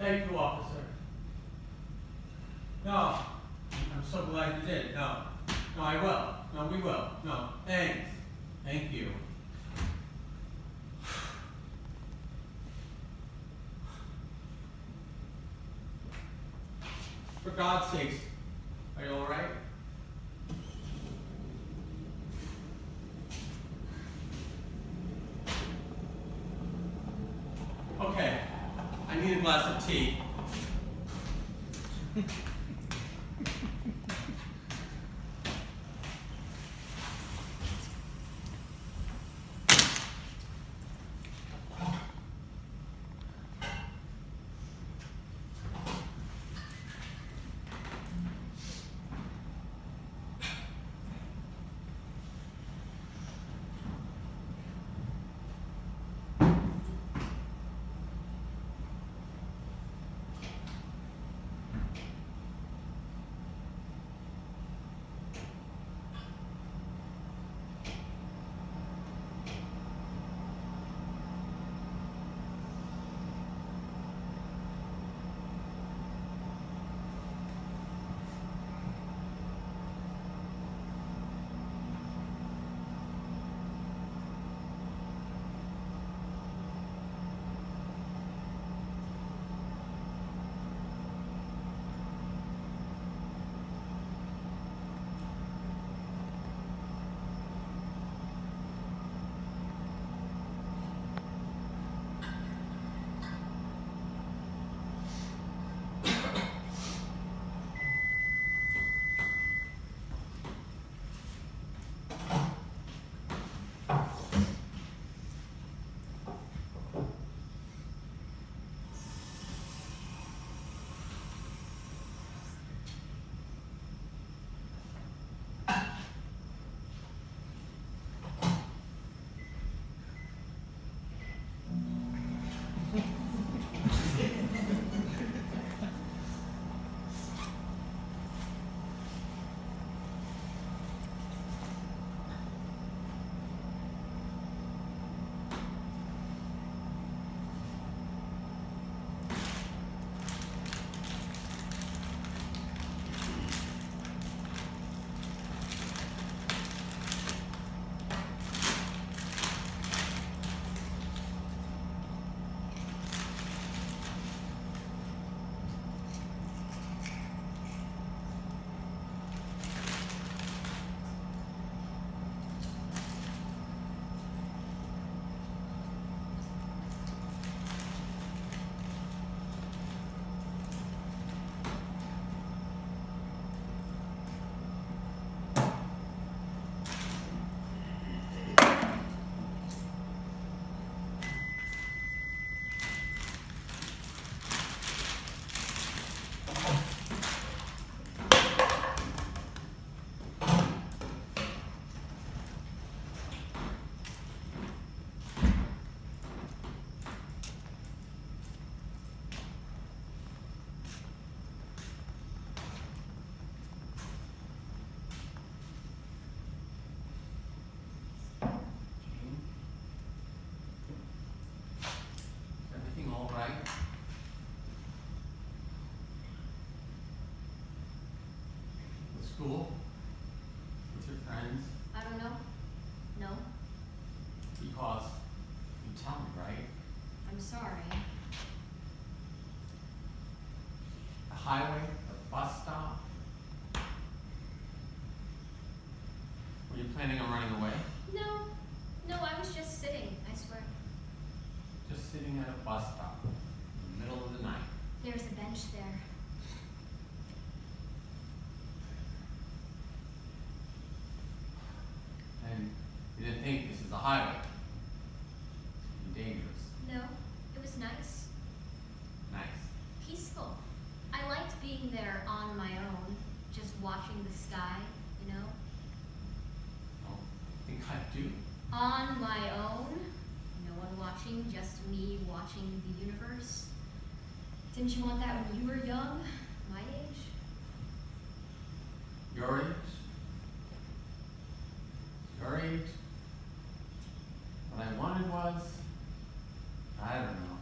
Thank you, officer. No, I'm so glad you did. No, I will. No, we will. No, thanks. Thank you. For God's sakes, are you all right? Okay, I need a glass of tea. Everything all right? With school? With your friends? I don't know. No, Because you tell me, right? I'm sorry. The highway, the bus stop. Were you planning on running away? No, I was just sitting, I swear. Just sitting at a bus stop in the middle of the night. There's a bench there. And you didn't think this is a highway. It'd be dangerous. No, it was nice. Nice. Peaceful. I liked being there on my own, just watching the sky, you know? Well, I think I do. On my own. No one watching, just me watching the universe. Didn't you want that when you were young? My age? Your age? Your age? What I wanted was, I don't know.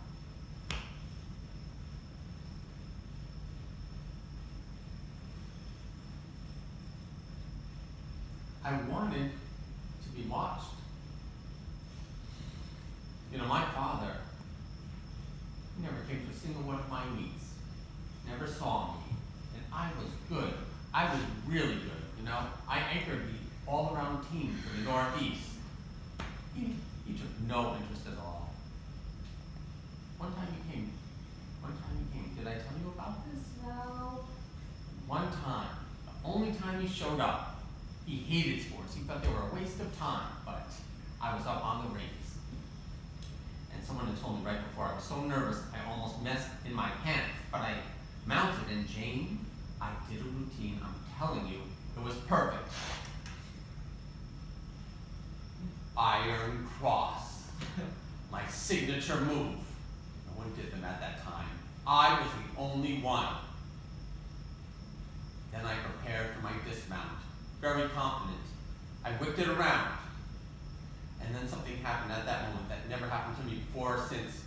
I wanted to be watched. You know, my father never came to a single one of my meets, never saw me, and I was good. I was really good, you know. I anchored the all-around team for the Northeast. He took no interest at all. One time he came. Did I tell you about this? No. One time, the only time he showed up, he hated sports. He thought they were a waste of time, but I was up on the rings. And someone had told me right before, I was so nervous, I almost messed in my pants, but I mounted, and Jane, I did a routine, I'm telling you, it was perfect. Iron cross, my signature move. No one did them at that time. I was the only one. Then I prepared for my dismount, very confident. I whipped it around. And then something happened at that moment that never happened to me before or since.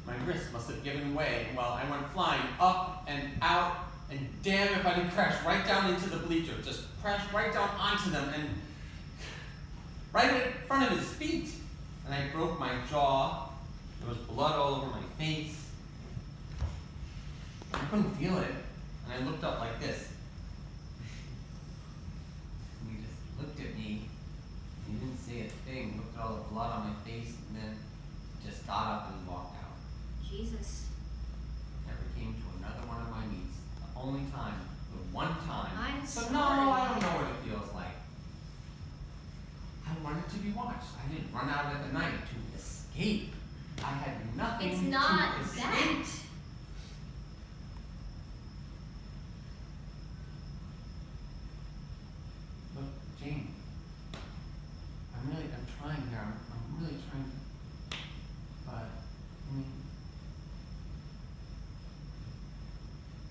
My wrist must have given way. Well, I went flying up and out, and damn if I didn't crash right down into the bleacher. Just crashed right down onto them and right in front of his feet. And I broke my jaw. There was blood all over my face. I couldn't feel it. And I looked up like this. And he just looked at me. He didn't say a thing. Looked at all the blood on my face, and then just got up and walked out. Jesus. Never came to another one of my meets. The only time, the one time. I'm so sorry. no, I don't know what it feels like. I wanted to be watched. I didn't run out at the night to escape. I had nothing It's not to escape. that. Look, Jane. I'm trying here. I'm really trying to. But, I mean,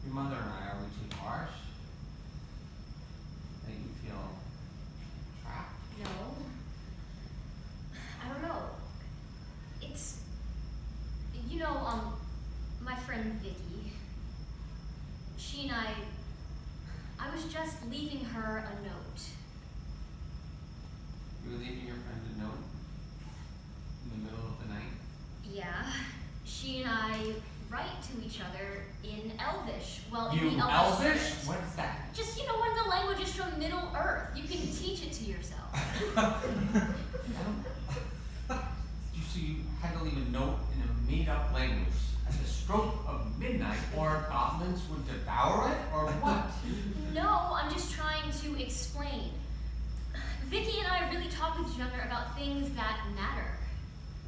your mother and I, are we too harsh? That you feel trapped? No. I don't know. It's, you know, my friend Vicky, she and I was just leaving her a note. You were leaving your friend a note in the middle of the night? Yeah, she and I write to each other in Elvish. Well, You in the Elvish? script. What is that? Just, you know, one of the languages from Middle Earth. You can teach it to yourself. So you had to leave a note in a made-up language at the stroke of midnight, or goblins would devour it, or what? No, I'm just trying to explain. Vicky and I really talk with each other about things that matter.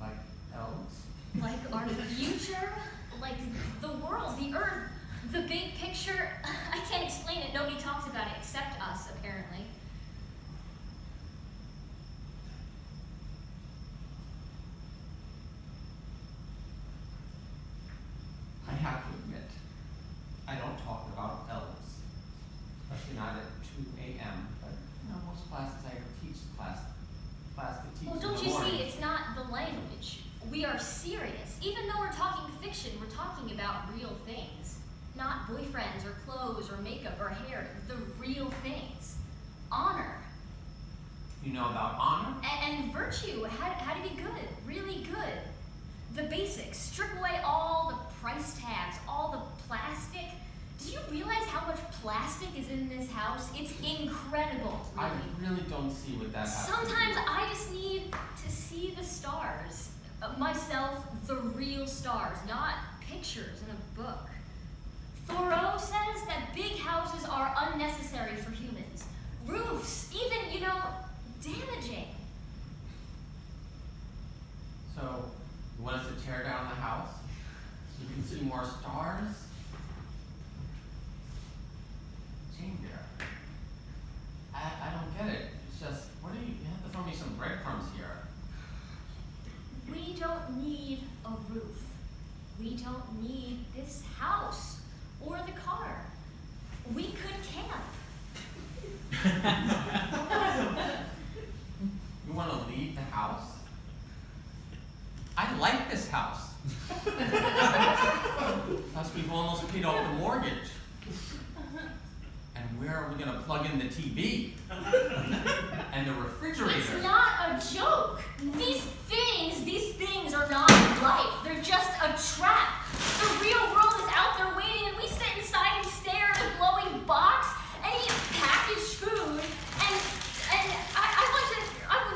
Like elves? Like our future, like the world, the earth, the big picture. I can't explain it. Nobody talks about it except us, apparently. I have to admit, I don't talk about elves, especially not at 2 a.m. But you know, most classes I teach class to teach Well, in don't the you morning. see? It's not the language. We are serious. Even though we're talking fiction, we're talking about real things. Not boyfriends or clothes or makeup or hair. The real things. Honor. You know about honor? And virtue. How to be good. Really good. The basics. Strip away all the price tags, all the plastic. Do you realize how much plastic is in this house? It's incredible, really. I really don't see what that has to do Sometimes with. I just need to see the stars. Myself, the real stars, not pictures in a book. Thoreau says that big houses are unnecessary for humans. Roofs, even, you know, damaging. So, you want us to tear down the house so you can see more stars? Jane dear, I don't get it. It's just, you have to throw me some breadcrumbs here. We don't need a roof. We don't need this house or the car. We could camp. You want to leave the house? I like this house. Plus, we've almost paid off the mortgage. And where are we going to plug in the TV? and the refrigerator. It's not a joke. These things are not life. They're just a trap. The real world is out there waiting, and we sit inside and stare at a glowing box and eat packaged food. And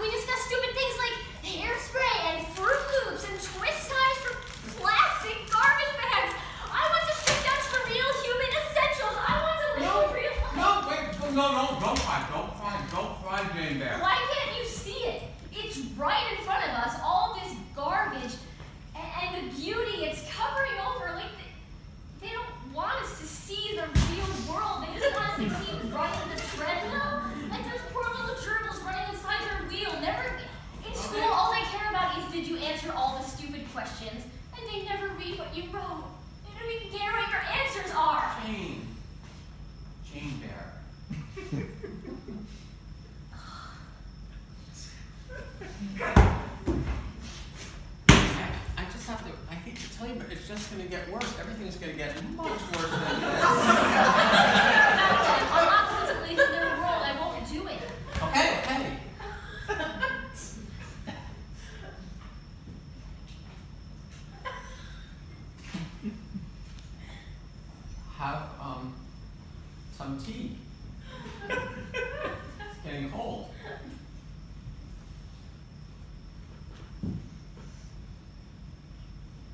we discuss stupid things like hairspray and Fruit Loops and twist ties for plastic garbage bags. I want to strip down for real human essentials. I want to live real life. Don't cry, Jane Bear. Why can't you see it? It's right in front of us, all this garbage and the beauty it's covering over. Like, they don't want us to see the real world. They just want us to keep running the treadmill. Like those poor little gerbils running inside their wheel. In school, all they care about is, did you answer all the stupid questions? And they never read what you wrote. They don't even care what your answers are. Jane Bear. I just have to, I hate to tell you, but it's just going to get worse. Everything's going to get much worse than this. I'm not going to live in their world. I won't do it. Okay. Have, some tea. It's getting cold.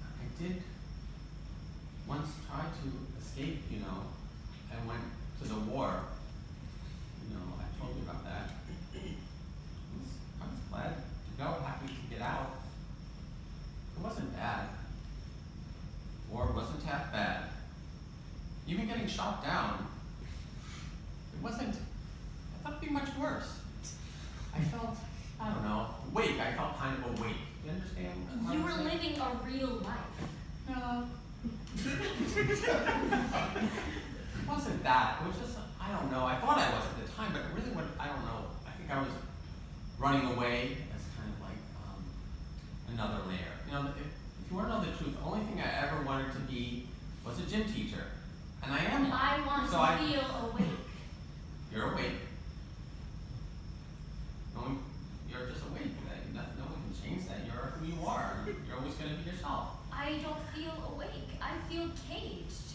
I did once try to escape, I went to the war. I told you about that. I was glad to go, happy to get out. It wasn't bad. War wasn't half bad. Even getting shot down, it wasn't, I thought it'd be much worse. I felt, I don't know, awake. I felt kind of awake. You understand? You were living a real life. No. It wasn't that. It was just, I don't know. I thought I was at the time, but really I don't know. I think I was running away as kind of like another layer. If you want to know the truth, the only thing I ever wanted to be was a gym teacher. And I am. I want to feel awake. You're awake. You're just awake. No one can change that. You're who you are. You're always going to be yourself. I don't feel awake. I feel caged.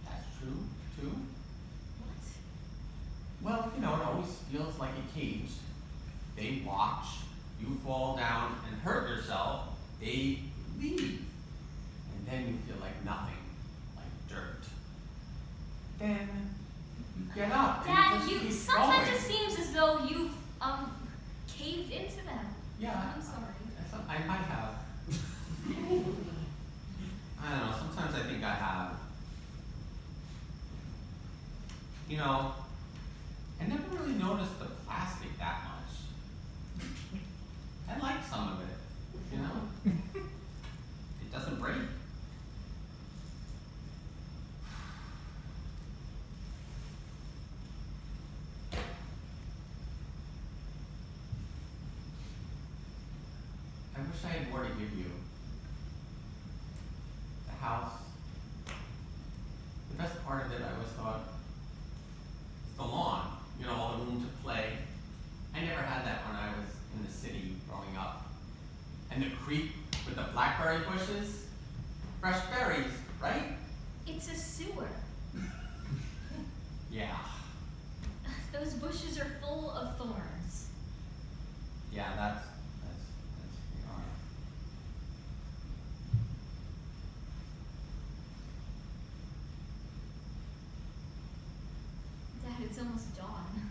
That's true, too. What? Well, it always feels like a cage. They watch you fall down and hurt yourself. They leave. And then you feel like nothing, like dirt. Then you get up. Dad, and just keep sometimes going. it seems as though you've caved into them. Yeah. I'm sorry. I might have. I don't know, sometimes I think I have. I never really noticed the plastic that much. I like some of it, It doesn't break. I wish I had more to give you. The house. The best part of it, I always thought, is the lawn. All the room to play. I never had that when I was in the city growing up. And the creek with the blackberry bushes. Fresh berries, right? It's a sewer. Yeah. Those bushes are full of thorns. Yeah, that's they are. Dad, it's almost dawn.